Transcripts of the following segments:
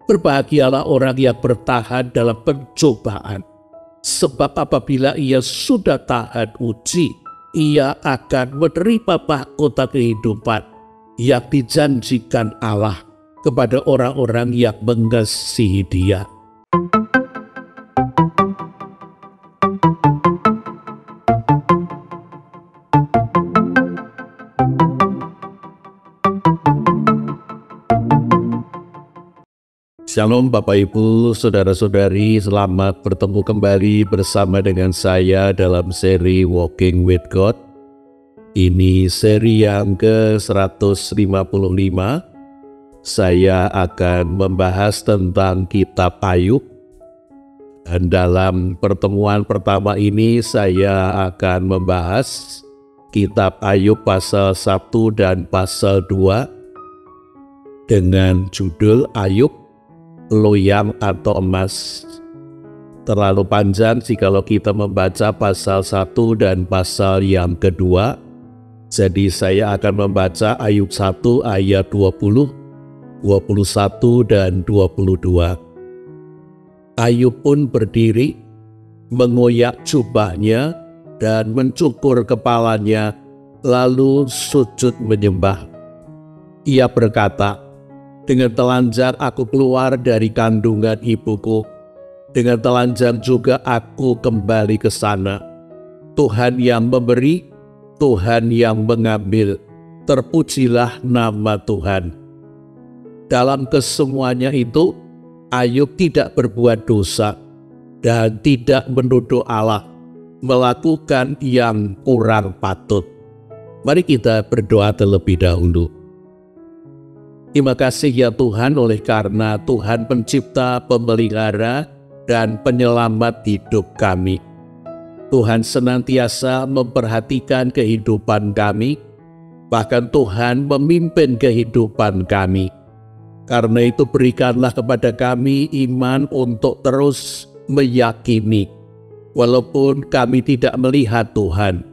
Berbahagialah orang yang bertahan dalam pencobaan, sebab apabila ia sudah tahan uji, ia akan menerima mahkota kehidupan yang dijanjikan Allah kepada orang-orang yang mengasihi Dia. Shalom Bapak Ibu, Saudara-saudari, selamat bertemu kembali bersama dengan saya dalam seri Walking with God. Ini seri yang ke-155. Saya akan membahas tentang kitab Ayub. Dan dalam pertemuan pertama ini saya akan membahas kitab Ayub pasal 1 dan pasal 2 dengan judul Ayub Loyang atau emas. Terlalu panjang jikalau kita membaca pasal 1 dan pasal yang kedua. Jadi saya akan membaca Ayub 1 ayat 20, 21 dan 22. Ayub pun berdiri, mengoyak jubahnya dan mencukur kepalanya, lalu sujud menyembah. Ia berkata, "Dengan telanjang aku keluar dari kandungan ibuku, dengan telanjang juga aku kembali ke sana. Tuhan yang memberi, Tuhan yang mengambil, terpujilah nama Tuhan." Dalam kesemuanya itu, Ayub tidak berbuat dosa dan tidak menuduh Allah melakukan yang kurang patut. Mari kita berdoa terlebih dahulu. Terima kasih ya Tuhan, oleh karena Tuhan pencipta, pemelihara, dan penyelamat hidup kami. Tuhan senantiasa memperhatikan kehidupan kami, bahkan Tuhan memimpin kehidupan kami. Karena itu berikanlah kepada kami iman untuk terus meyakini, walaupun kami tidak melihat Tuhan.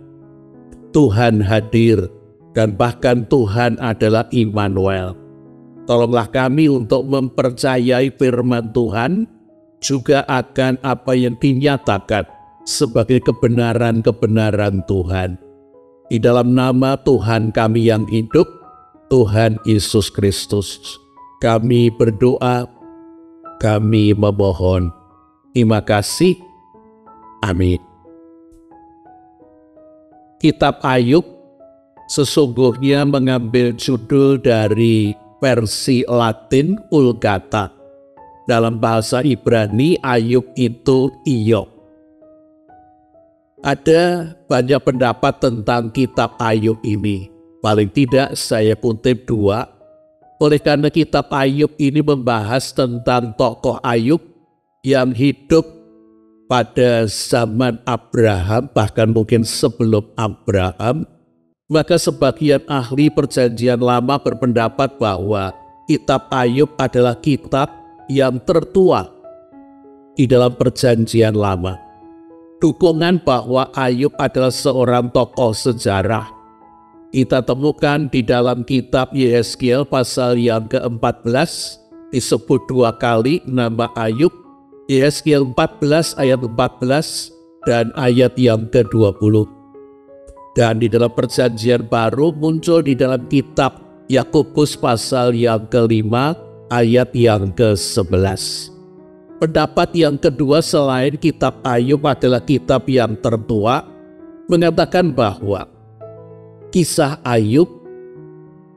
Tuhan hadir, dan bahkan Tuhan adalah Immanuel. Tolonglah kami untuk mempercayai firman Tuhan, juga akan apa yang dinyatakan sebagai kebenaran-kebenaran Tuhan. Di dalam nama Tuhan kami yang hidup, Tuhan Yesus Kristus, kami berdoa, kami memohon. Terima kasih. Amin. Kitab Ayub sesungguhnya mengambil judul dari versi Latin Vulgata. Dalam bahasa Ibrani, Ayub itu Iyov. Ada banyak pendapat tentang kitab Ayub ini. Paling tidak saya kutip 2. Oleh karena kitab Ayub ini membahas tentang tokoh Ayub yang hidup pada zaman Abraham, bahkan mungkin sebelum Abraham. Maka sebagian ahli perjanjian lama berpendapat bahwa kitab Ayub adalah kitab yang tertua di dalam perjanjian lama. Dukungan bahwa Ayub adalah seorang tokoh sejarah kita temukan di dalam kitab Yehezkiel pasal yang ke-14, disebut 2 kali nama Ayub. Yehezkiel 14 ayat 14 dan ayat yang ke-20. Dan di dalam perjanjian baru muncul di dalam kitab Yakobus pasal yang ke-5 ayat yang ke-11. Pendapat yang kedua selain kitab Ayub adalah kitab yang tertua, mengatakan bahwa kisah Ayub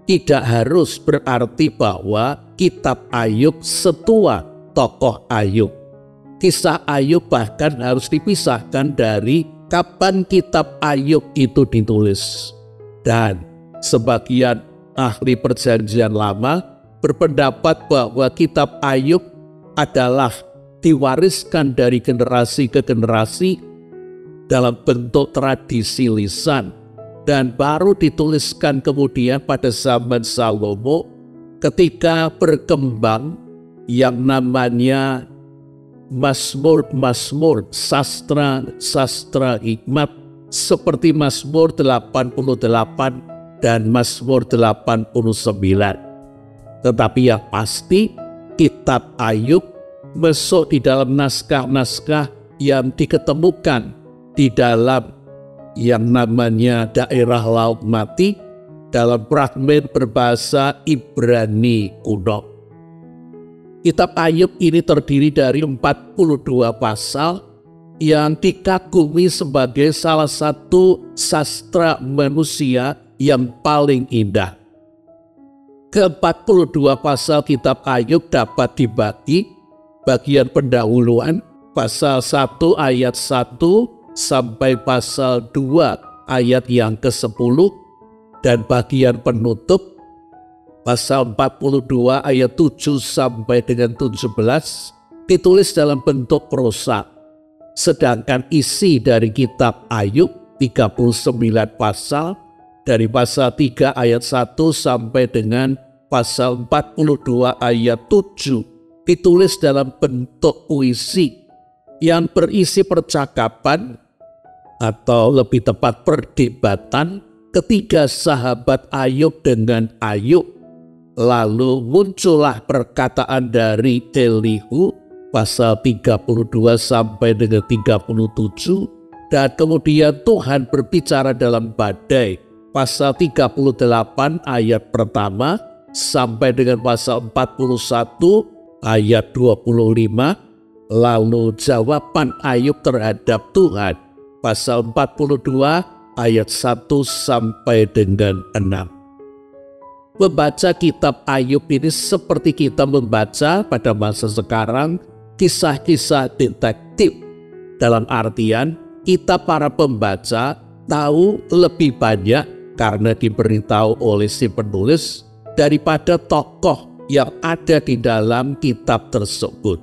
tidak harus berarti bahwa kitab Ayub setua tokoh Ayub. Kisah Ayub bahkan harus dipisahkan dari kapan kitab Ayub itu ditulis. Dan sebagian ahli perjanjian lama berpendapat bahwa kitab Ayub adalah diwariskan dari generasi ke generasi dalam bentuk tradisi lisan, dan baru dituliskan kemudian pada zaman Salomo ketika berkembang yang namanya Mazmur, sastra hikmat seperti Mazmur 88 dan Mazmur 89. Tetapi yang pasti kitab Ayub masuk di dalam naskah-naskah yang diketemukan di dalam yang namanya daerah Laut Mati dalam fragmen berbahasa Ibrani kuno. Kitab Ayub ini terdiri dari 42 pasal yang dikagumi sebagai salah satu sastra manusia yang paling indah. Ke-42 pasal kitab Ayub dapat dibagi bagian pendahuluan pasal 1 ayat 1 sampai pasal 2 ayat yang ke-10 dan bagian penutup pasal 42 ayat 7 sampai dengan 17 ditulis dalam bentuk prosa. Sedangkan isi dari kitab Ayub 39 pasal dari pasal 3 ayat 1 sampai dengan pasal 42 ayat 7 ditulis dalam bentuk puisi yang berisi percakapan atau lebih tepat perdebatan ketiga sahabat Ayub dengan Ayub. Lalu muncullah perkataan dari Elihu pasal 32 sampai dengan 37 dan kemudian Tuhan berbicara dalam badai pasal 38 ayat pertama sampai dengan pasal 41 ayat 25, lalu jawaban Ayub terhadap Tuhan pasal 42 ayat 1 sampai dengan 6. Membaca kitab Ayub ini seperti kita membaca pada masa sekarang kisah-kisah detektif. Dalam artian kita para pembaca tahu lebih banyak karena diberitahu oleh si penulis daripada tokoh yang ada di dalam kitab tersebut.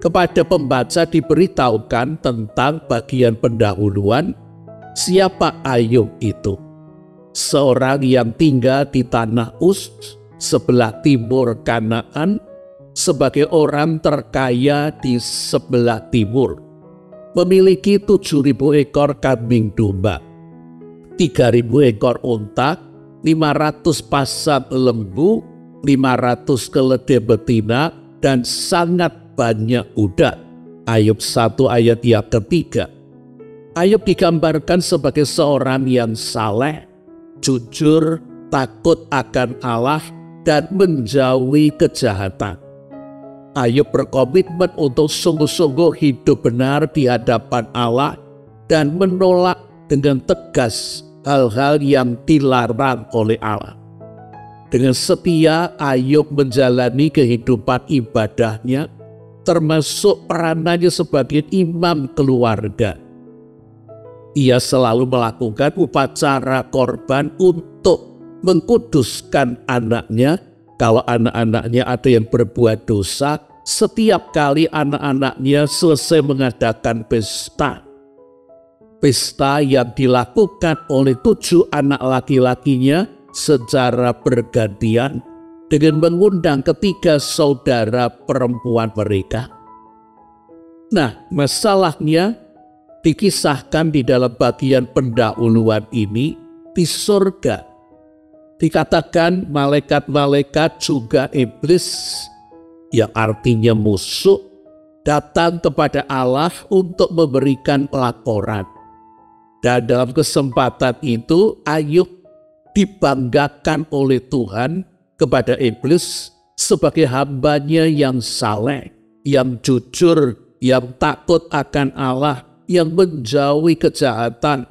Kepada pembaca diberitahukan tentang bagian pendahuluan siapa Ayub itu. Seorang yang tinggal di tanah Uz, sebelah timur Kanaan, sebagai orang terkaya di sebelah timur. Memiliki 7.000 ekor kambing domba, 3.000 ekor unta, 500 pasang lembu, 500 keledai betina, dan sangat banyak kuda. Ayub 1 ayat yang ketiga. Ayub digambarkan sebagai seorang yang saleh, jujur, takut akan Allah, dan menjauhi kejahatan. Ayub berkomitmen untuk sungguh-sungguh hidup benar di hadapan Allah dan menolak dengan tegas hal-hal yang dilarang oleh Allah. Dengan setia Ayub menjalani kehidupan ibadahnya, termasuk peranannya sebagai imam keluarga. Ia selalu melakukan upacara korban untuk mengkuduskan anaknya. Kalau anak-anaknya ada yang berbuat dosa, setiap kali anak-anaknya selesai mengadakan pesta. Pesta yang dilakukan oleh 7 anak laki-lakinya secara bergantian dengan mengundang ketiga saudara perempuan mereka. Nah, masalahnya dikisahkan di dalam bagian pendahuluan ini di surga. Dikatakan malaikat-malaikat juga iblis, yang artinya musuh, datang kepada Allah untuk memberikan laporan. Dan dalam kesempatan itu Ayub dibanggakan oleh Tuhan kepada iblis sebagai hambanya yang saleh, yang jujur, yang takut akan Allah, yang menjauhi kejahatan,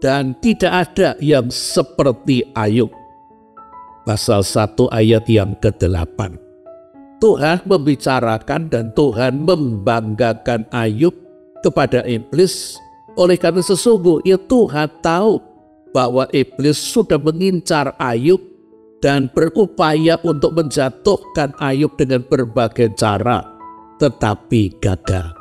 dan tidak ada yang seperti Ayub. Pasal 1 ayat yang ke-8. Tuhan membicarakan dan Tuhan membanggakan Ayub kepada iblis. Oleh karena sesungguhnya Tuhan tahu bahwa iblis sudah mengincar Ayub dan berupaya untuk menjatuhkan Ayub dengan berbagai cara, tetapi gagal.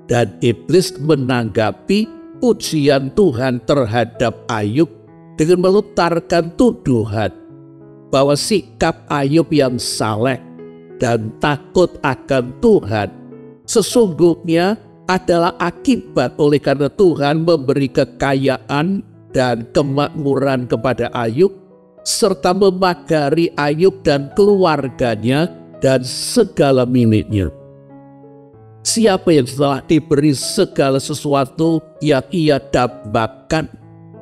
Dan iblis menanggapi pujian Tuhan terhadap Ayub dengan melontarkan tuduhan bahwa sikap Ayub yang saleh dan takut akan Tuhan sesungguhnya adalah akibat oleh karena Tuhan memberi kekayaan dan kemakmuran kepada Ayub serta memagari Ayub dan keluarganya dan segala miliknya. Siapa yang telah diberi segala sesuatu yang ia dambakan,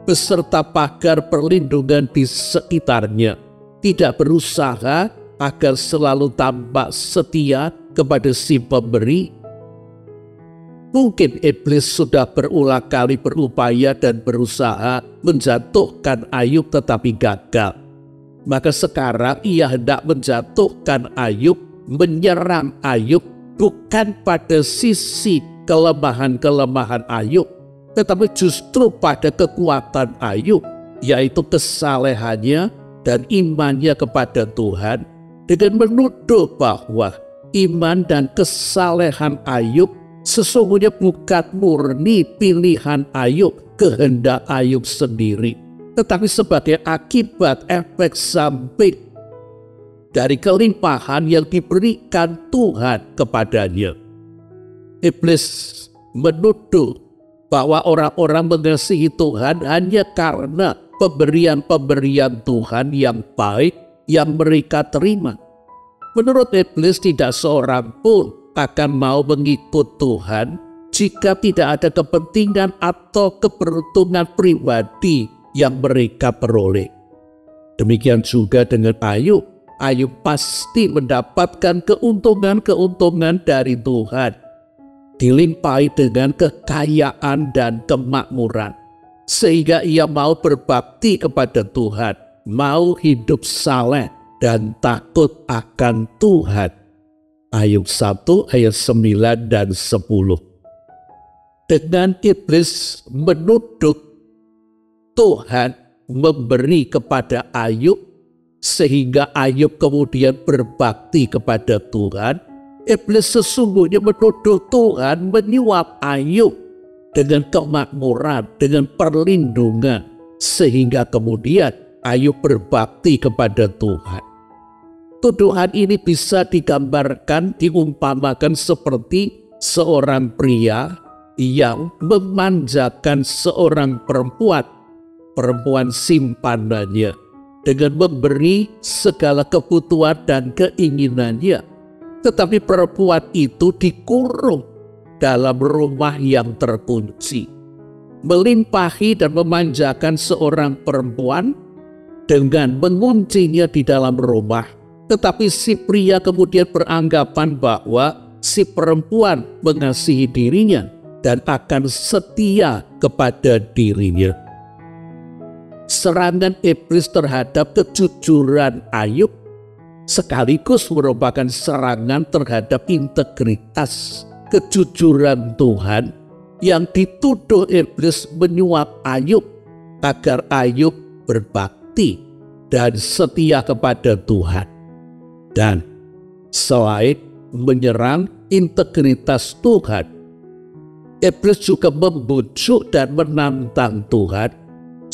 beserta pagar perlindungan di sekitarnya, tidak berusaha agar selalu tampak setia kepada si pemberi? Mungkin iblis sudah berulang kali berupaya dan berusaha menjatuhkan Ayub tetapi gagal. Maka sekarang ia hendak menjatuhkan Ayub, menyerang Ayub, bukan pada sisi kelemahan-kelemahan Ayub, tetapi justru pada kekuatan Ayub, yaitu kesalehannya dan imannya kepada Tuhan, dengan menuduh bahwa iman dan kesalehan Ayub sesungguhnya bukan murni pilihan Ayub, kehendak Ayub sendiri, tetapi sebagai akibat efek samping dari kelimpahan yang diberikan Tuhan kepadanya. Iblis menuduh bahwa orang-orang mengasihi Tuhan hanya karena pemberian-pemberian Tuhan yang baik yang mereka terima. Menurut iblis, tidak seorang pun akan mau mengikut Tuhan jika tidak ada kepentingan atau keberuntungan pribadi yang mereka peroleh. Demikian juga dengan Ayub. Ayub pasti mendapatkan keuntungan-keuntungan dari Tuhan, dilimpahi dengan kekayaan dan kemakmuran, sehingga ia mau berbakti kepada Tuhan, mau hidup saleh dan takut akan Tuhan. Ayub 1 ayat 9 dan 10. Dengan iblis menuduh Tuhan memberi kepada Ayub, sehingga Ayub kemudian berbakti kepada Tuhan, iblis sesungguhnya menuduh Tuhan menyuap Ayub dengan kemakmuran, dengan perlindungan, sehingga kemudian Ayub berbakti kepada Tuhan. Tuduhan ini bisa digambarkan, diumpamakan seperti seorang pria yang memanjakan seorang perempuan simpanannya, dengan memberi segala kebutuhan dan keinginannya. Tetapi perempuan itu dikurung dalam rumah yang terkunci. Melimpahi dan memanjakan seorang perempuan dengan menguncinya di dalam rumah. Tetapi si pria kemudian beranggapan bahwa si perempuan mengasihi dirinya dan akan setia kepada dirinya. Serangan iblis terhadap kejujuran Ayub sekaligus merupakan serangan terhadap integritas kejujuran Tuhan yang dituduh iblis menyuap Ayub agar Ayub berbakti dan setia kepada Tuhan. Dan selain menyerang integritas Tuhan, iblis juga membujuk dan menantang Tuhan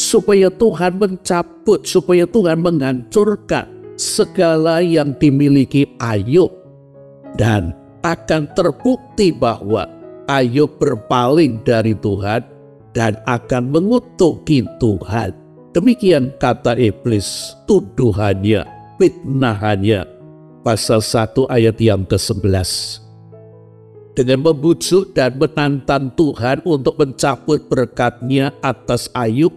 supaya Tuhan mencabut, supaya Tuhan menghancurkan segala yang dimiliki Ayub, dan akan terbukti bahwa Ayub berpaling dari Tuhan dan akan mengutuki Tuhan. Demikian kata iblis, tuduhannya, fitnahannya. Pasal 1 ayat yang ke-11. Dengan membujuk dan menantang Tuhan untuk mencabut berkat-Nya atas Ayub,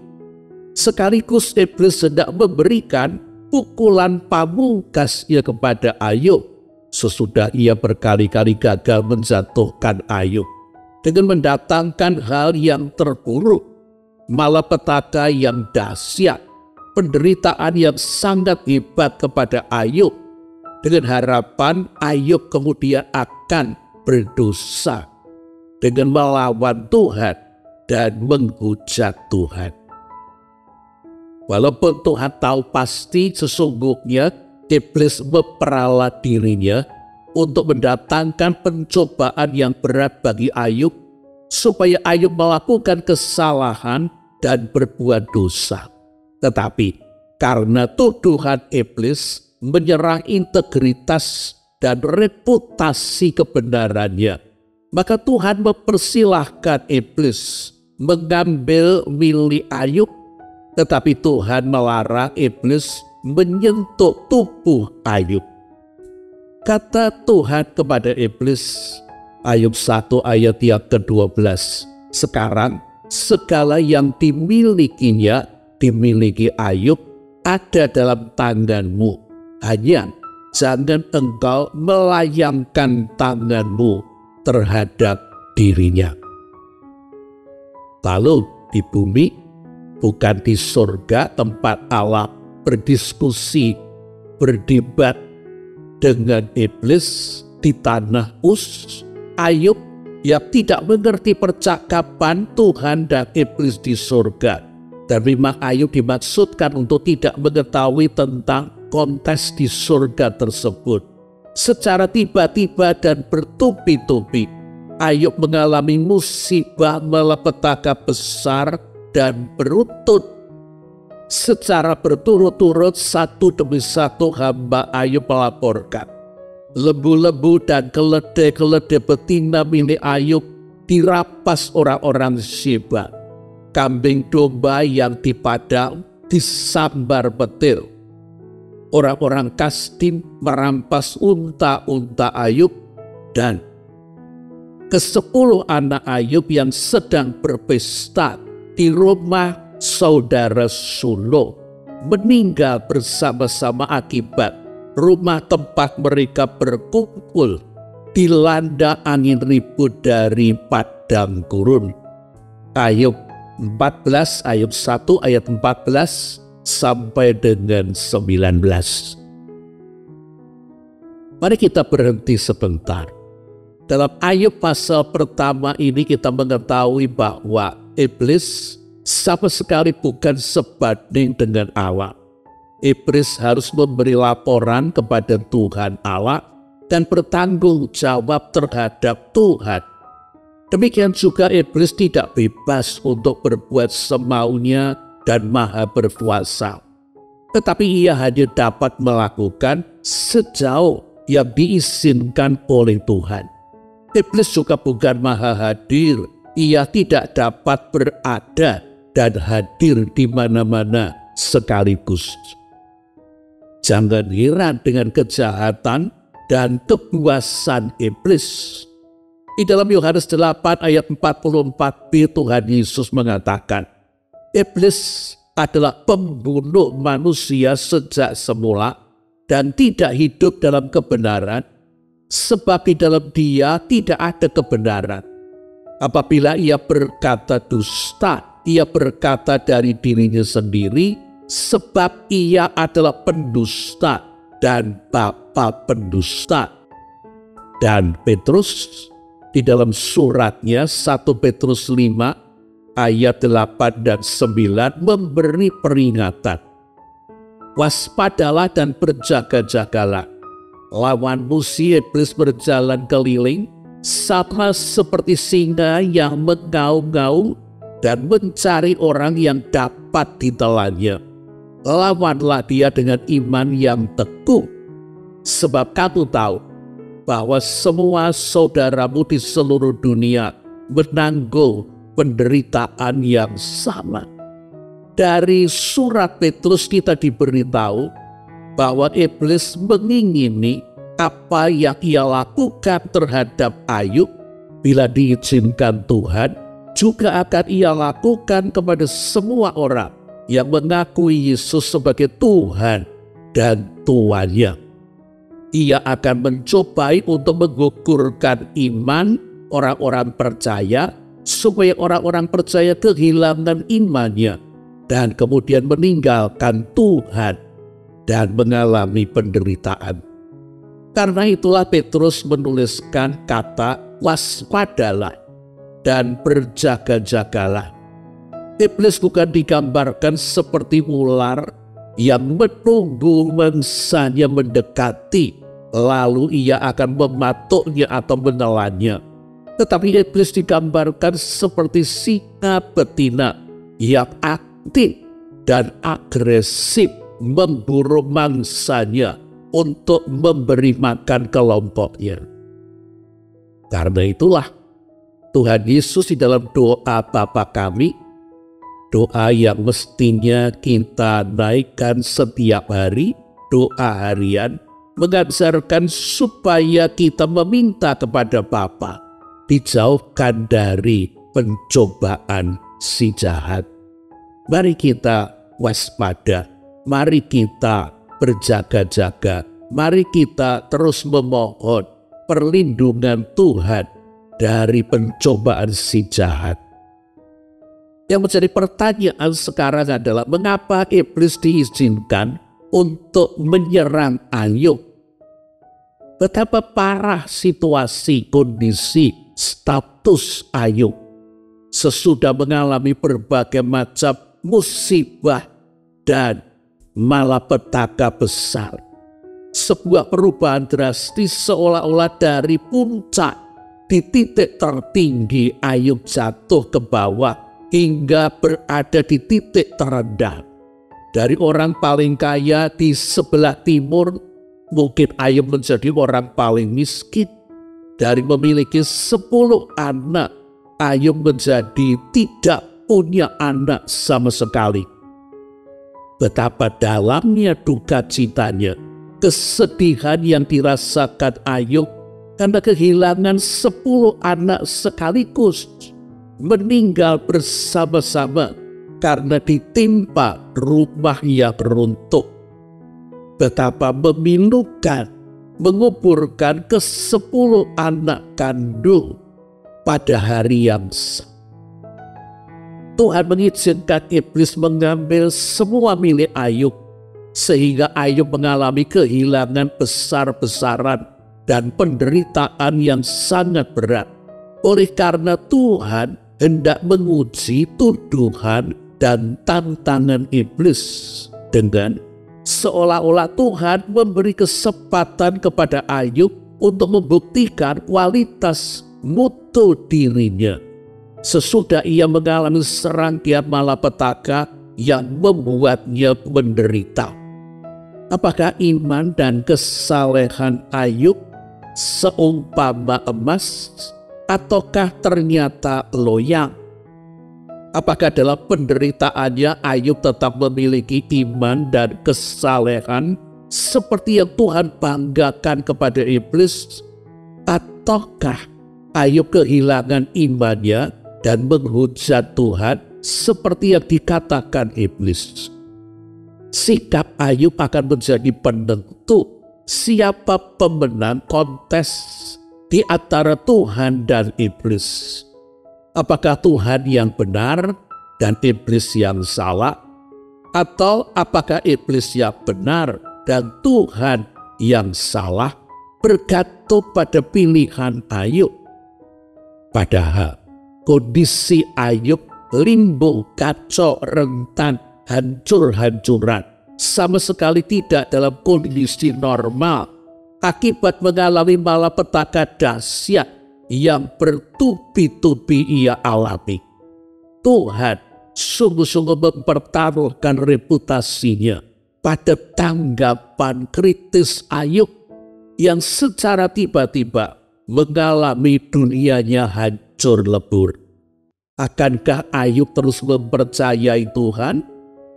sekaligus iblis hendak memberikan pukulan pamungkasnya kepada Ayub sesudah ia berkali-kali gagal menjatuhkan Ayub, dengan mendatangkan hal yang terburuk, malapetaka yang dahsyat, penderitaan yang sangat hebat kepada Ayub, dengan harapan Ayub kemudian akan berdosa dengan melawan Tuhan dan menghujat Tuhan. Walaupun Tuhan tahu pasti sesungguhnya iblis memperalat dirinya untuk mendatangkan pencobaan yang berat bagi Ayub, supaya Ayub melakukan kesalahan dan berbuat dosa. Tetapi karena tuduhan iblis menyerang integritas dan reputasi kebenarannya, maka Tuhan mempersilahkan iblis mengambil milik Ayub, tetapi Tuhan melarang iblis menyentuh tubuh Ayub. Kata Tuhan kepada iblis, Ayub 1 ayat yang ke-12, sekarang segala yang dimilikinya, dimiliki Ayub, ada dalam tanganmu. Hanya jangan engkau melayangkan tanganmu terhadap dirinya. Lalu di bumi, bukan di surga tempat Allah berdiskusi, berdebat dengan iblis di tanah Uz, Ayub yang tidak mengerti percakapan Tuhan dan iblis di surga. Dan memang Ayub dimaksudkan untuk tidak mengetahui tentang konteks di surga tersebut. Secara tiba-tiba dan bertubi-tubi, Ayub mengalami musibah malapetaka besar dan beruntun. Secara berturut-turut satu demi satu hamba Ayub melaporkan. Lembu-lembu dan keledai-keledai betina milik Ayub dirampas orang-orang Sheba. Kambing domba yang dipadang disambar petir. Orang-orang Kasdim merampas unta-unta Ayub, dan ke-10 anak Ayub yang sedang berpesta di rumah saudara sulung meninggal bersama-sama akibat rumah tempat mereka berkumpul dilanda angin ribut dari padang gurun. Ayub 14 ayat 1 ayat 14 sampai dengan 19. Mari kita berhenti sebentar. Dalam Ayub pasal pertama ini kita mengetahui bahwa iblis sama sekali bukan sebanding dengan Allah. Iblis harus memberi laporan kepada Tuhan Allah dan bertanggung jawab terhadap Tuhan. Demikian juga iblis tidak bebas untuk berbuat semaunya dan maha berkuasa. Tetapi ia hanya dapat melakukan sejauh yang diizinkan oleh Tuhan. Iblis juga bukan maha hadir. Ia tidak dapat berada dan hadir di mana-mana sekaligus. Jangan heran dengan kejahatan dan kebuasan iblis. Di dalam Yohanes 8 ayat 44b Tuhan Yesus mengatakan, iblis adalah pembunuh manusia sejak semula dan tidak hidup dalam kebenaran, sebab di dalam dia tidak ada kebenaran. Apabila ia berkata dusta, ia berkata dari dirinya sendiri, sebab ia adalah pendusta dan bapa pendusta. Dan Petrus di dalam suratnya 1 Petrus 5 ayat 8 dan 9 memberi peringatan. Waspadalah dan berjaga-jagalah. Lawanmu si iblis berjalan keliling sama seperti singa yang mengaum-ngaum dan mencari orang yang dapat ditelannya. Lawanlah dia dengan iman yang teguh, sebab kamu tahu bahwa semua saudaramu di seluruh dunia menanggung penderitaan yang sama. Dari surat Petrus kita diberitahu bahwa iblis mengingini apa yang ia lakukan terhadap Ayub bila diizinkan Tuhan, juga akan ia lakukan kepada semua orang yang mengakui Yesus sebagai Tuhan dan Tuannya. Ia akan mencobai untuk menggugurkan iman orang-orang percaya, supaya orang-orang percaya kehilangan imannya dan kemudian meninggalkan Tuhan dan mengalami penderitaan. Karena itulah Petrus menuliskan kata waspadalah dan berjaga-jagalah. Iblis bukan digambarkan seperti ular yang menunggu mangsanya mendekati, lalu ia akan mematuknya atau menelannya. Tetapi iblis digambarkan seperti singa betina yang aktif dan agresif memburu mangsanya untuk memberi makan kelompoknya. Karena itulah Tuhan Yesus di dalam doa Bapa kami, doa yang mestinya kita naikkan setiap hari, doa harian, mengajarkan supaya kita meminta kepada Bapa, dijauhkan dari pencobaan si jahat. Mari kita waspada, mari kita berjaga-jaga, mari kita terus memohon perlindungan Tuhan dari pencobaan si jahat. Yang menjadi pertanyaan sekarang adalah mengapa iblis diizinkan untuk menyerang Ayub? Betapa parah situasi, kondisi, status Ayub sesudah mengalami berbagai macam musibah dan malapetaka besar. Sebuah perubahan drastis seolah-olah dari puncak di titik tertinggi Ayub jatuh ke bawah hingga berada di titik terendah. Dari orang paling kaya di sebelah timur, mungkin Ayub menjadi orang paling miskin. Dari memiliki 10 anak, Ayub menjadi tidak punya anak sama sekali. Betapa dalamnya duka citanya, kesedihan yang dirasakan Ayub karena kehilangan 10 anak sekaligus meninggal bersama-sama karena ditimpa rumah yang runtuh. Betapa memilukan menguburkan ke-10 anak kandung pada hari yang sama. Tuhan mengizinkan iblis mengambil semua milik Ayub, sehingga Ayub mengalami kehilangan besar-besaran dan penderitaan yang sangat berat. Oleh karena Tuhan hendak menguji tuduhan dan tantangan iblis dengan seolah-olah Tuhan memberi kesempatan kepada Ayub untuk membuktikan kualitas mutu dirinya. Sesudah ia mengalami serangkaian malapetaka yang membuatnya menderita. Apakah iman dan kesalehan Ayub seumpama emas, ataukah ternyata loyang? Apakah dalam penderitaannya Ayub tetap memiliki iman dan kesalehan seperti yang Tuhan banggakan kepada iblis? Ataukah Ayub kehilangan imannya dan menghujat Tuhan seperti yang dikatakan iblis? Sikap Ayub akan menjadi penentu siapa pemenang kontes di antara Tuhan dan iblis. Apakah Tuhan yang benar dan iblis yang salah? Atau apakah iblis yang benar dan Tuhan yang salah? Bergantung pada pilihan Ayub. Padahal kondisi Ayub limbung, kacau, rentan, hancur-hancuran, sama sekali tidak dalam kondisi normal akibat mengalami malapetaka dahsyat yang bertubi-tubi ia alami. Tuhan sungguh-sungguh mempertaruhkan reputasinya pada tanggapan kritis Ayub yang secara tiba-tiba mengalami dunianya hancur lebur. Akankah Ayub terus mempercayai Tuhan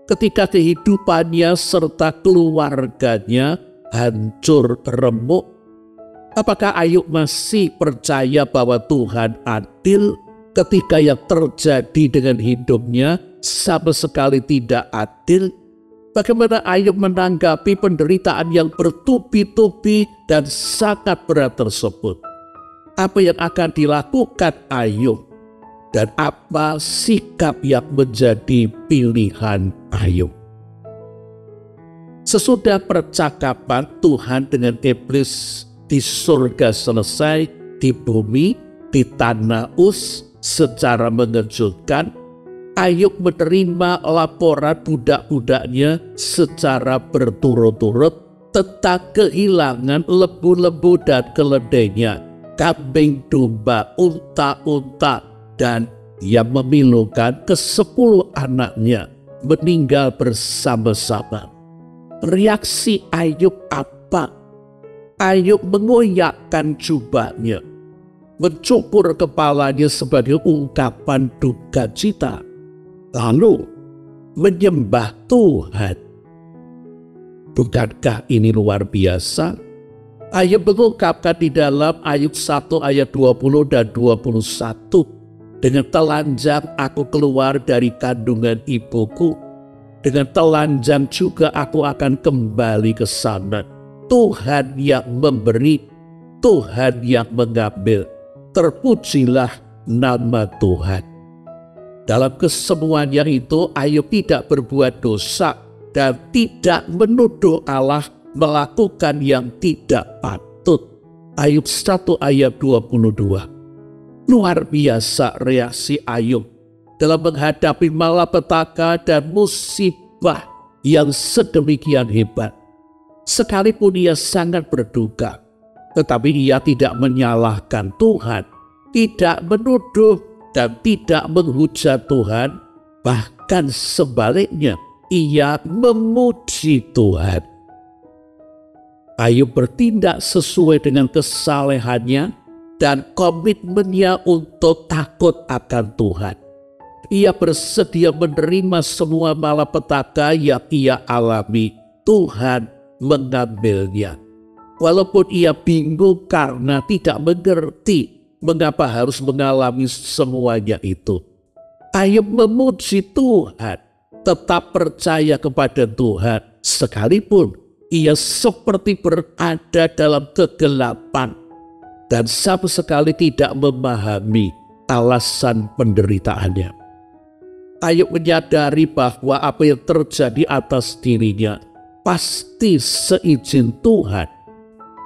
ketika kehidupannya serta keluarganya hancur remuk? Apakah Ayub masih percaya bahwa Tuhan adil ketika yang terjadi dengan hidupnya sama sekali tidak adil? Bagaimana Ayub menanggapi penderitaan yang bertubi-tubi dan sangat berat tersebut? Apa yang akan dilakukan Ayub? Dan apa sikap yang menjadi pilihan Ayub? Sesudah percakapan Tuhan dengan iblis di surga selesai, di bumi, di tanah Uz, secara mengejutkan, Ayub menerima laporan budak-budaknya secara berturut-turut tentang kehilangan lembu-lembu dan keledainya, kambing domba, unta-unta, dan yang memilukan ke-10 anaknya meninggal bersama-sama. Reaksi Ayub apa? Ayub mengoyakkan jubahnya, mencukur kepalanya sebagai ungkapan duka cita, lalu menyembah Tuhan. Bukankah ini luar biasa? Ayub mengungkapkan di dalam Ayub 1 ayat 20 dan 21. Dengan telanjang aku keluar dari kandungan ibuku. Dengan telanjang juga aku akan kembali ke sana. Tuhan yang memberi, Tuhan yang mengambil. Terpujilah nama Tuhan. Dalam kesemuanya itu Ayub tidak berbuat dosa dan tidak menuduh Allah melakukan yang tidak patut. Ayub 1 ayat 22. Luar biasa reaksi Ayub dalam menghadapi malapetaka dan musibah yang sedemikian hebat. Sekalipun ia sangat berduka, tetapi ia tidak menyalahkan Tuhan, tidak menuduh dan tidak menghujat Tuhan. Bahkan sebaliknya, ia memuji Tuhan. Ayub bertindak sesuai dengan kesalehannya dan komitmennya untuk takut akan Tuhan. Ia bersedia menerima semua malapetaka yang ia alami. Tuhan mengambilnya. Walaupun ia bingung karena tidak mengerti mengapa harus mengalami semuanya itu. Ayub memuji Tuhan, tetap percaya kepada Tuhan sekalipun ia seperti berada dalam kegelapan dan sama sekali tidak memahami alasan penderitaannya. Ayub menyadari bahwa apa yang terjadi atas dirinya pasti seizin Tuhan,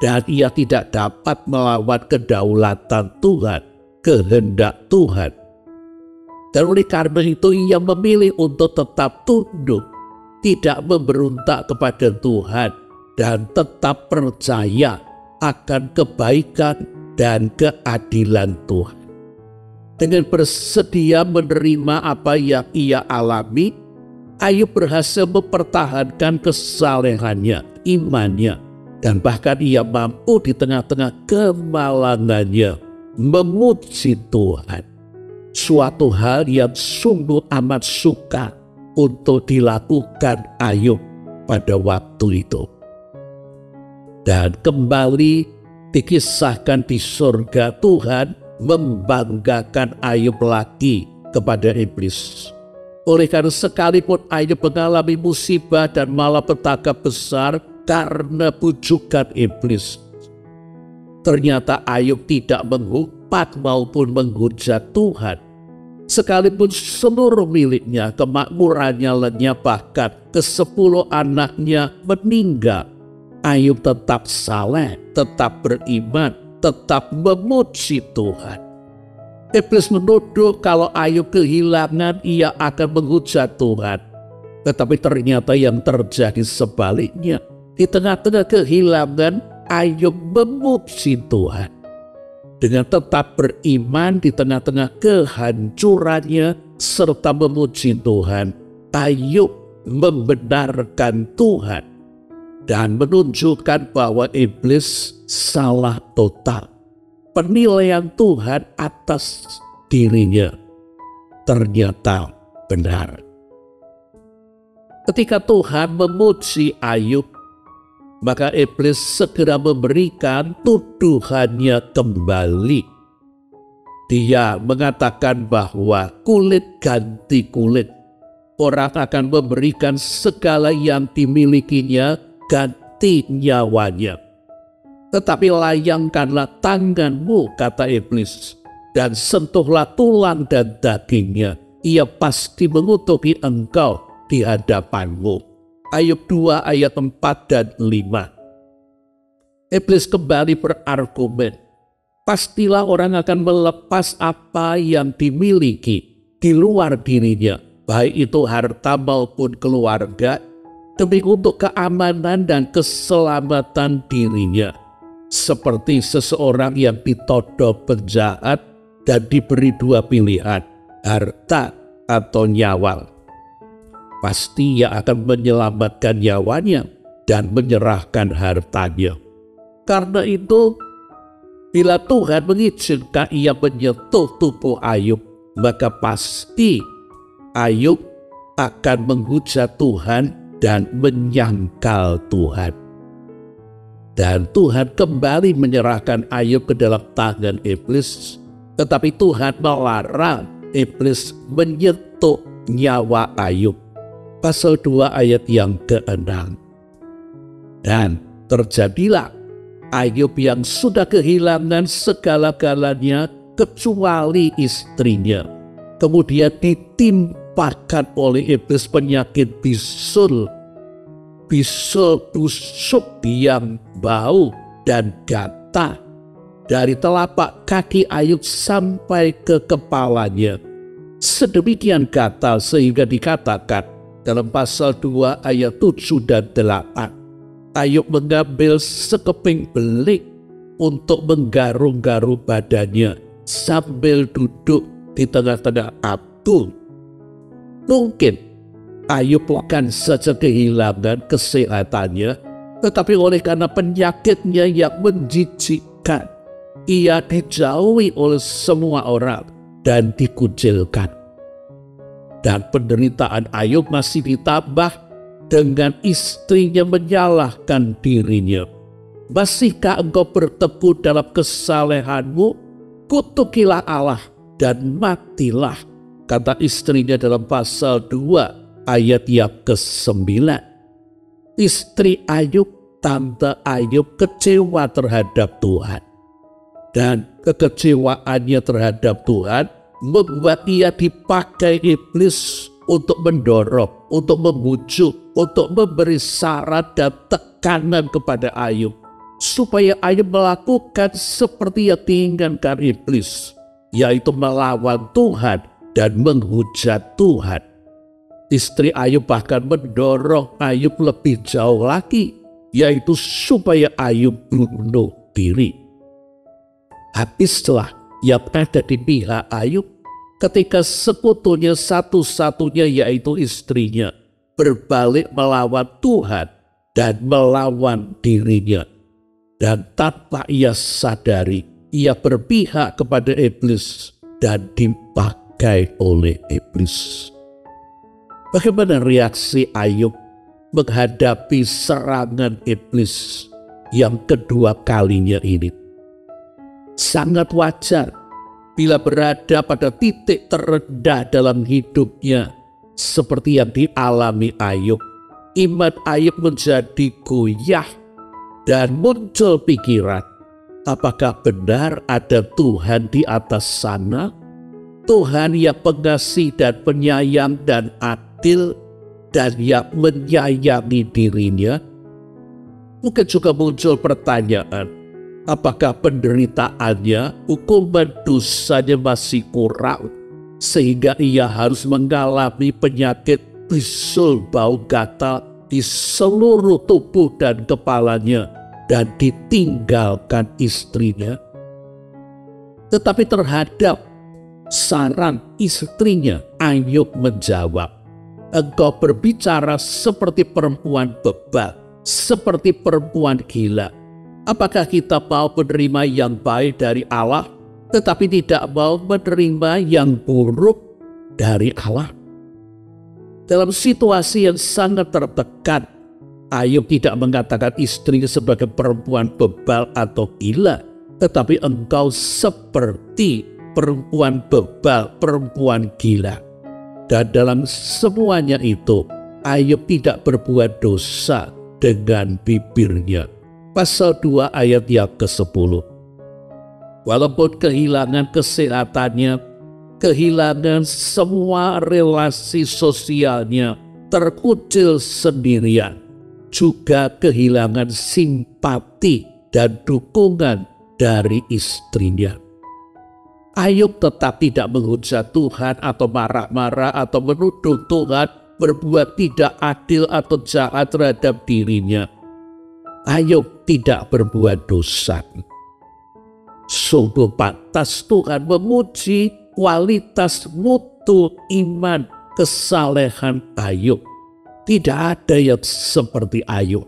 dan ia tidak dapat melawan kedaulatan Tuhan, kehendak Tuhan. Dan oleh karena itu ia memilih untuk tetap tunduk, tidak memberontak kepada Tuhan, dan tetap percaya akan kebaikan dan keadilan Tuhan. Dengan bersedia menerima apa yang ia alami, Ayub berhasil mempertahankan kesalehannya, imannya, dan bahkan ia mampu di tengah-tengah kemalangannya memuji Tuhan. Suatu hal yang sungguh amat sukar untuk dilakukan Ayub pada waktu itu. Dan kembali dikisahkan di surga, Tuhan membanggakan Ayub lagi kepada iblis. Oleh karena sekalipun Ayub mengalami musibah dan malapetaka besar karena bujukan iblis, ternyata Ayub tidak mengumpat maupun menghujat Tuhan. Sekalipun seluruh miliknya, kemakmurannya lenyap, bahkan ke-10 anaknya meninggal, Ayub tetap saleh, tetap beriman, tetap memuji Tuhan. Iblis menuduh kalau Ayub kehilangan ia akan menghujat Tuhan. Tetapi ternyata yang terjadi sebaliknya. Di tengah-tengah kehilangan, Ayub memuji Tuhan. Dengan tetap beriman di tengah-tengah kehancurannya serta memuji Tuhan, Ayub membenarkan Tuhan dan menunjukkan bahwa iblis salah total. Penilaian Tuhan atas dirinya ternyata benar. Ketika Tuhan memuji Ayub, maka iblis segera memberikan tuduhannya kembali. Dia mengatakan bahwa kulit ganti kulit. Orang akan memberikan segala yang dimilikinya ganti nyawanya. Tetapi layangkanlah tanganmu, kata iblis, dan sentuhlah tulang dan dagingnya. Ia pasti mengutuki engkau di hadapanmu. Ayub 2 ayat 4 dan 5. Iblis kembali berargumen, pastilah orang akan melepas apa yang dimiliki di luar dirinya, baik itu harta maupun keluarga, demi untuk keamanan dan keselamatan dirinya. Seperti seseorang yang ditodong penjahat dan diberi 2 pilihan, harta atau nyawa. Pasti ia akan menyelamatkan nyawanya dan menyerahkan hartanya. Karena itu, bila Tuhan mengizinkan ia menyentuh tubuh Ayub, maka pasti Ayub akan menghujat Tuhan dan menyangkal Tuhan. Dan Tuhan kembali menyerahkan Ayub ke dalam tangan iblis. Tetapi Tuhan melarang iblis menyentuh nyawa Ayub. Pasal 2 ayat yang ke-6. Dan terjadilah Ayub yang sudah kehilangan segala-galanya kecuali istrinya, kemudian ditimpakan oleh iblis penyakit bisul busuk yang bau dan gatal dari telapak kaki Ayub sampai ke kepalanya. Sedemikian gatal sehingga dikatakan dalam pasal 2 ayat 7 dan 8, Ayub mengambil sekeping belik untuk menggarung-garung badannya sambil duduk di tengah-tengah abu. Mungkin Ayub bukan saja kehilangan kesehatannya, tetapi oleh karena penyakitnya yang menjijikkan, ia dijauhi oleh semua orang dan dikucilkan. Dan penderitaan Ayub masih ditambah dengan istrinya menyalahkan dirinya. Masihkah engkau berteguh dalam kesalehanmu? Kutukilah Allah dan matilah, kata istrinya dalam pasal 2 ayat yang ke-9. Istri Ayub, tante Ayub, kecewa terhadap Tuhan. Dan kekecewaannya terhadap Tuhan membuat ia dipakai iblis untuk mendorong, untuk membujuk, untuk memberi syarat dan tekanan kepada Ayub, supaya Ayub melakukan seperti yang diinginkan iblis, yaitu melawan Tuhan dan menghujat Tuhan. Istri Ayub bahkan mendorong Ayub lebih jauh lagi, yaitu supaya Ayub bunuh diri. Habislah yang ada di pihak Ayub ketika sekutunya satu-satunya, yaitu istrinya, berbalik melawan Tuhan dan melawan dirinya. Dan tanpa ia sadari, ia berpihak kepada iblis dan dipakai oleh iblis. Bagaimana reaksi Ayub menghadapi serangan iblis yang kedua kalinya ini? Sangat wajar bila berada pada titik terendah dalam hidupnya seperti yang dialami Ayub. Iman Ayub menjadi goyah dan muncul pikiran, apakah benar ada Tuhan di atas sana? Tuhan yang pengasih dan penyayang dan adil dan yang menyayangi dirinya? Mungkin juga muncul pertanyaan, apakah penderitaannya, hukuman dosanya masih kurang sehingga ia harus mengalami penyakit bisul bau gatal di seluruh tubuh dan kepalanya dan ditinggalkan istrinya? Tetapi terhadap saran istrinya, Ayub menjawab, engkau berbicara seperti perempuan bebal, seperti perempuan gila. Apakah kita mau menerima yang baik dari Allah, tetapi tidak mau menerima yang buruk dari Allah? Dalam situasi yang sangat tertekan, Ayub tidak mengatakan istrinya sebagai perempuan bebal atau gila, tetapi engkau seperti perempuan bebal, perempuan gila. Dan dalam semuanya itu, Ayub tidak berbuat dosa dengan bibirnya. Pasal 2 ayat yang ke-10. Walaupun kehilangan kesehatannya, kehilangan semua relasi sosialnya, terkucil sendirian, juga kehilangan simpati dan dukungan dari istrinya. Ayub tetap tidak menghujat Tuhan atau marah-marah atau menuduh Tuhan berbuat tidak adil atau jahat terhadap dirinya. Ayub tidak berbuat dosa. Sungguh pantas Tuhan memuji kualitas mutu iman kesalehan Ayub. Tidak ada yang seperti Ayub.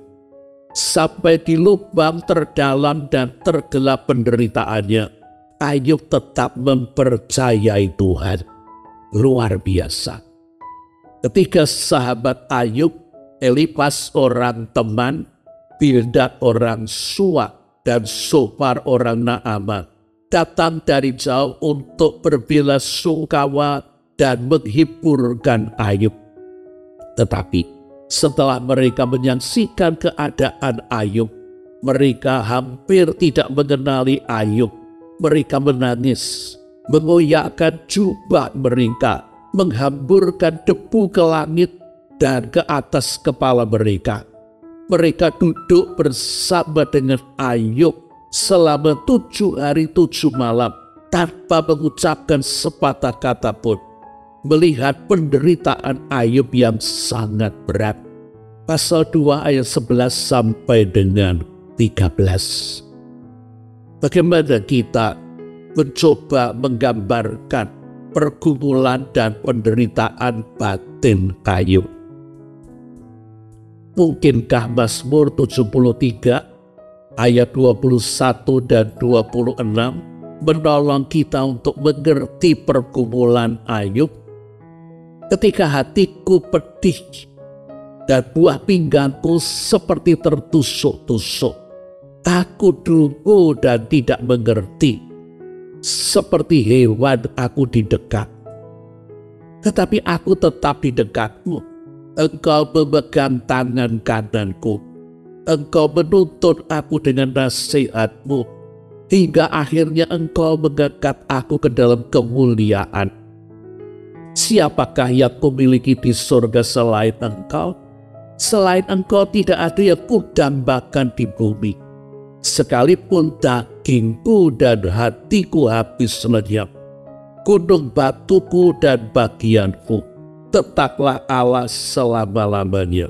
Sampai di lubang terdalam dan tergelap penderitaannya, Ayub tetap mempercayai Tuhan. Luar biasa. Ketika sahabat Ayub, Elifas, orang teman, Bildad orang Suwa dan Sofar orang Naaman datang dari jauh untuk berbelasungkawa dan menghiburkan Ayub. Tetapi setelah mereka menyaksikan keadaan Ayub, mereka hampir tidak mengenali Ayub. Mereka menangis, mengoyakkan jubah mereka, menghamburkan debu ke langit dan ke atas kepala mereka. Mereka duduk bersama dengan Ayub selama 7 hari 7 malam tanpa mengucapkan sepatah kata pun, melihat penderitaan Ayub yang sangat berat. Pasal 2 ayat 11 sampai dengan 13. Bagaimana kita mencoba menggambarkan pergumulan dan penderitaan batin Ayub? Mungkinkah Mazmur 73 ayat 21 dan 26 menolong kita untuk mengerti pergumulan Ayub? Ketika hatiku pedih dan buah pinggangku seperti tertusuk-tusuk, aku dungu dan tidak mengerti, seperti hewan aku didekat. Tetapi aku tetap di dekatmu. Engkau memegang tangan kananku. Engkau menuntun aku dengan nasihat-Mu, hingga akhirnya Engkau mengangkat aku ke dalam kemuliaan. Siapakah yang kumiliki di surga selain Engkau? Selain Engkau tidak ada yang kudambakan di bumi. Sekalipun dagingku dan hatiku habis lenyap, gunung batuku dan bagianku, tetaplah Allah selama-lamanya.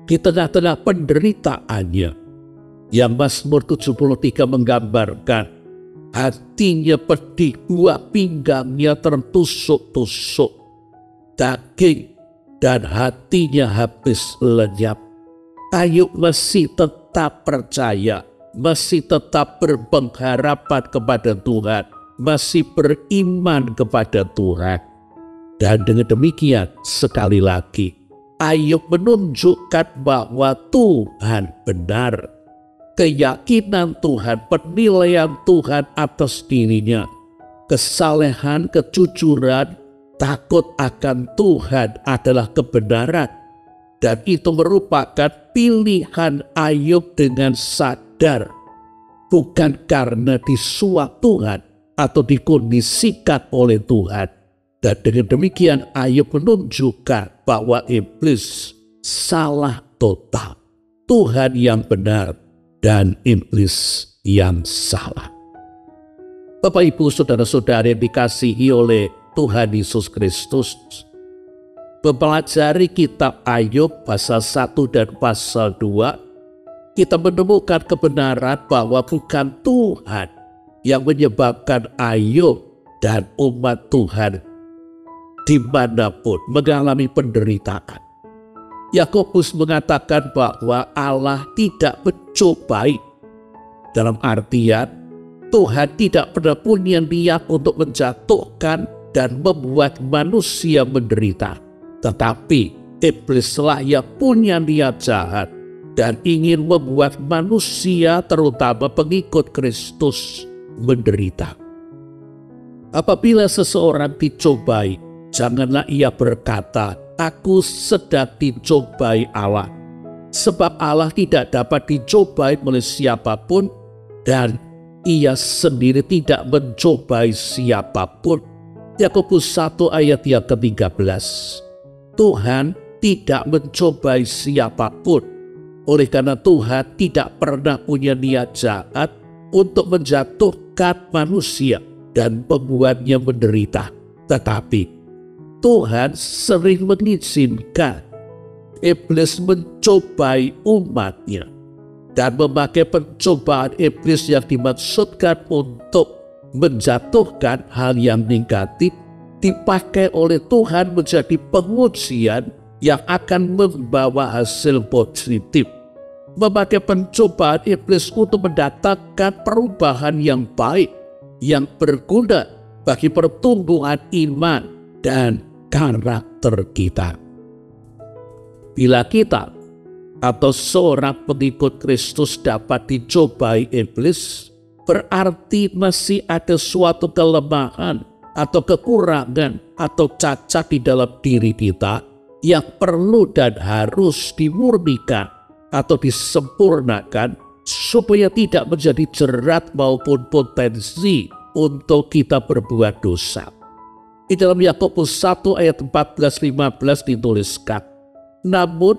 Di tengah-tengah penderitaannya, yang Mazmur 73 menggambarkan, hatinya pedih, buah pinggangnya tertusuk-tusuk, daging dan hatinya habis lenyap. Ayub masih tetap percaya, masih tetap berpengharapan kepada Tuhan, masih beriman kepada Tuhan. Dan dengan demikian, sekali lagi, Ayub menunjukkan bahwa Tuhan benar. Keyakinan Tuhan, penilaian Tuhan atas dirinya, kesalehan, kejujuran, takut akan Tuhan adalah kebenaran. Dan itu merupakan pilihan Ayub dengan sadar, bukan karena disuap Tuhan atau dikondisikan oleh Tuhan. Dan dengan demikian Ayub menunjukkan bahwa iblis salah total. Tuhan yang benar dan iblis yang salah. Bapak Ibu saudara-saudara yang dikasihi oleh Tuhan Yesus Kristus, mempelajari kitab Ayub pasal 1 dan pasal 2, kita menemukan kebenaran bahwa bukan Tuhan yang menyebabkan Ayub dan umat Tuhan dimanapun mengalami penderitaan. Yakobus mengatakan bahwa Allah tidak mencobai, dalam artian Tuhan tidak pernah punya niat untuk menjatuhkan dan membuat manusia menderita. Tetapi iblislah yang punya niat jahat dan ingin membuat manusia, terutama pengikut Kristus, menderita. Apabila seseorang dicobai, janganlah ia berkata, "Aku sedang dicobai Allah." Sebab Allah tidak dapat dicobai oleh siapapun dan ia sendiri tidak mencobai siapapun. Yakobus 1 ayat yang ke-13. Tuhan tidak mencobai siapapun. Oleh karena Tuhan tidak pernah punya niat jahat untuk menjatuhkan manusia dan membuatnya menderita. Tetapi Tuhan sering mengizinkan iblis mencobai umatnya, dan memakai pencobaan iblis yang dimaksudkan untuk menjatuhkan hal yang negatif dipakai oleh Tuhan menjadi pengujian yang akan membawa hasil positif. Memakai pencobaan iblis untuk mendatangkan perubahan yang baik, yang berguna bagi pertumbuhan iman dan karakter kita. Bila kita atau seorang pengikut Kristus dapat dicobai iblis, berarti masih ada suatu kelemahan atau kekurangan atau cacat di dalam diri kita yang perlu dan harus dimurnikan atau disempurnakan supaya tidak menjadi jerat maupun potensi untuk kita berbuat dosa. Di dalam Yakobus 1 ayat 14-15 dituliskan, namun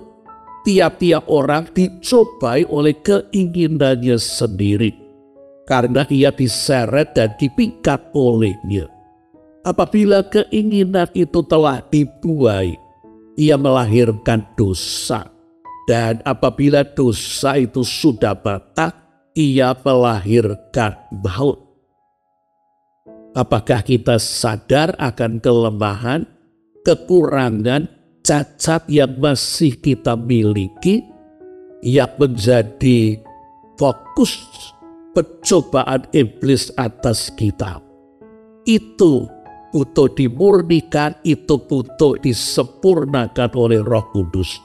tiap-tiap orang dicobai oleh keinginannya sendiri, karena ia diseret dan dipikat olehnya. Apabila keinginan itu telah dibuai, ia melahirkan dosa. Dan apabila dosa itu sudah matang, ia melahirkan maut. Apakah kita sadar akan kelemahan, kekurangan, cacat yang masih kita miliki, yang menjadi fokus pencobaan iblis atas kita? Itu butuh dimurnikan, itu butuh disempurnakan oleh Roh Kudus,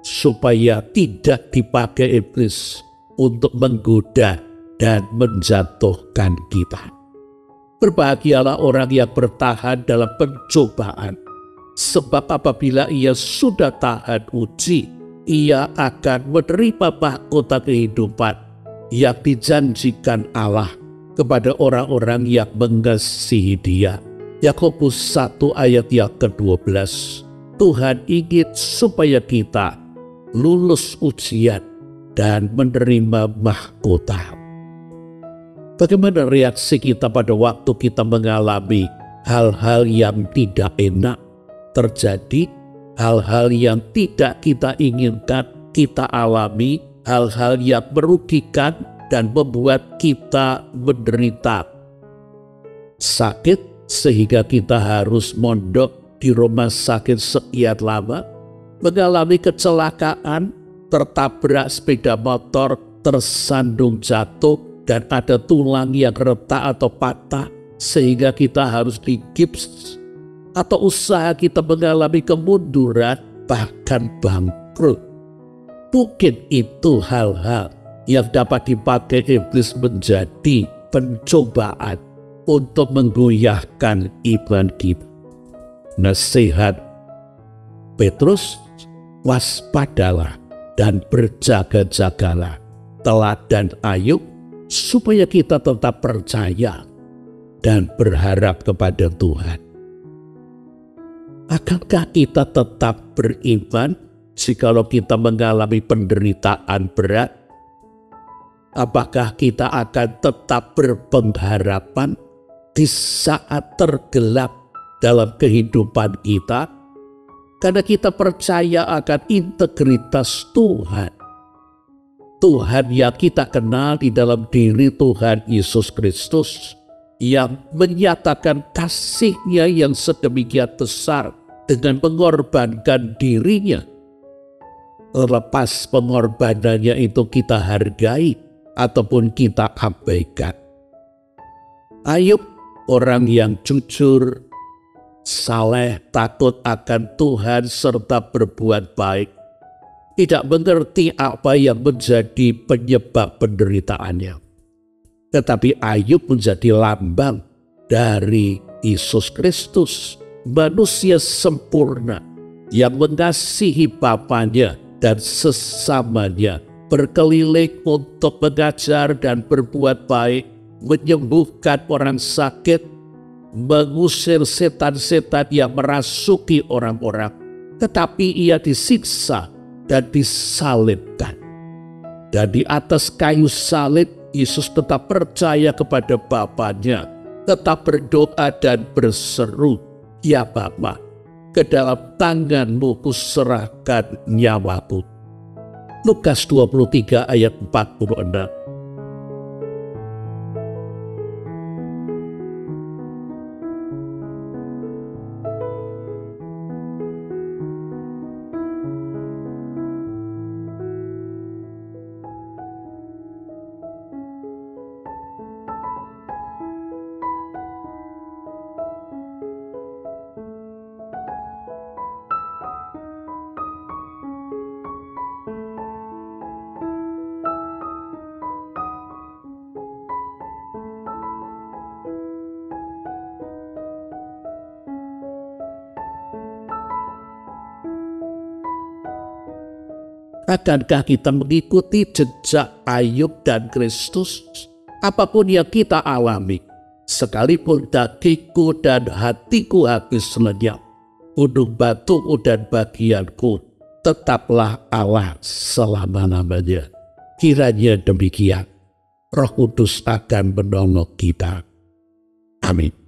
supaya tidak dipakai iblis untuk menggoda dan menjatuhkan kita. Berbahagialah orang yang bertahan dalam pencobaan, sebab apabila ia sudah tahan uji, ia akan menerima mahkota kehidupan yang dijanjikan Allah kepada orang-orang yang mengasihi Dia. Yakobus 1 ayat yang ke-12. Tuhan ingin supaya kita lulus ujian dan menerima mahkota. Bagaimana reaksi kita pada waktu kita mengalami hal-hal yang tidak enak terjadi, hal-hal yang tidak kita inginkan kita alami, hal-hal yang merugikan dan membuat kita menderita sakit, sehingga kita harus mondok di rumah sakit sekian lama, mengalami kecelakaan, tertabrak sepeda motor, tersandung jatuh, dan ada tulang yang retak atau patah, sehingga kita harus digips, atau usaha kita mengalami kemunduran, bahkan bangkrut. Mungkin itu hal-hal yang dapat dipakai iblis menjadi pencobaan untuk menggoyahkan iman kita. Nasihat Petrus, waspadalah dan berjaga-jagalah, teladan Ayub, supaya kita tetap percaya dan berharap kepada Tuhan. Akankah kita tetap beriman jikalau kita mengalami penderitaan berat? Apakah kita akan tetap berpengharapan di saat tergelap dalam kehidupan kita? Karena kita percaya akan integritas Tuhan. Tuhan yang kita kenal di dalam diri Tuhan Yesus Kristus, yang menyatakan kasih-Nya yang sedemikian besar dengan mengorbankan dirinya. Lepas pengorbanannya itu kita hargai ataupun kita abaikan. Ayub, orang yang jujur, saleh, takut akan Tuhan serta berbuat baik, tidak mengerti apa yang menjadi penyebab penderitaannya. Tetapi Ayub menjadi lambang dari Yesus Kristus, manusia sempurna yang mengasihi Bapanya dan sesamanya, berkeliling untuk mengajar dan berbuat baik, menyembuhkan orang sakit, mengusir setan-setan yang merasuki orang-orang. Tetapi ia disiksa dan disalibkan. Dan di atas kayu salib, Yesus tetap percaya kepada Bapanya, tetap berdoa dan berseru, "Ya Bapa, ke dalam tangan-Mu kuserahkan nyawaku." Lukas 23 ayat 46. Akankah kita mengikuti jejak Ayub dan Kristus? Apapun yang kita alami, sekalipun dagingku dan hatiku habis lenyap, gunung batuku dan bagianku tetaplah Allah selama-lamanya. Kiranya demikian, Roh Kudus akan menolong kita. Amin.